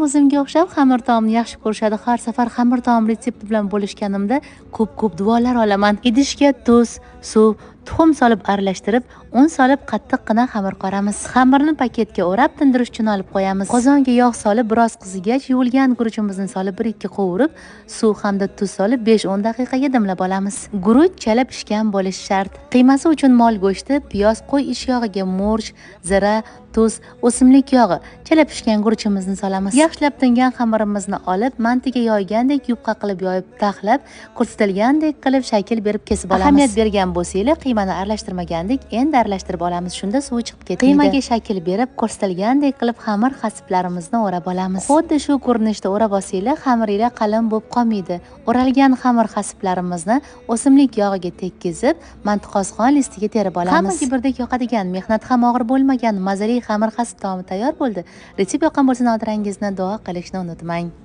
O'zimga o'xshab xamir taomni yaxshi ko'rishadi. Har safar xamir taom retsepti bilan bo'lishganimda ko'p duolar olaman. Idishga tuz, suv, tuxum solib aralashtirib, un solib qattiqqina xamir qoramiz. Xamirni paketga o'rab tindirish uchun olib qo'yamiz. Qozonga yog' solib, biroz qizigach, yuvilgan guruchimizni solib 1-2 qovurib, suv hamda tuz solib 5-10 daqiqaga dimlab olamiz. Guruch chala pishgan bo'lishi shart. Qiymasi uchun mol go'shti, piyoz, qo'y ish yog'iga morch, zira, tuz, o'simlik yog'i, chala pishgan guruchimizni solamiz. Yaxshilab tingan xamirimizni olib, mantiga yoygandek yupqa qilib yoyib, taxlab, ko'rsatilgandek qilib shakl berib kesib olamiz. Ahamiyat bergan bo'lsanglar, qiymani aralashtirmagandik, endi aralashtirib olamiz. Shunda suvi chiqib ketadi. Qiymaga shakl berib, ko'rsatilgandek qilib xamir hasiblarimizni o'rab olamiz. Xuddi shu ko'rinishda o'rab olsanglar, xamiringlar qalin bo'lib qolmaydi. O'ralgan xamir hasiblarimizni o'simlik yog'iga tekkizib, mantiqozxon listiga terib olamiz. Hammaga birdek yoqadigan, mehnat ham og'ir bo'lmagan mazali xamir hasib taomi tayyor bo'ldi. Retsept yoqqan bo'lsa, notirangizni duo qilishni unutmang.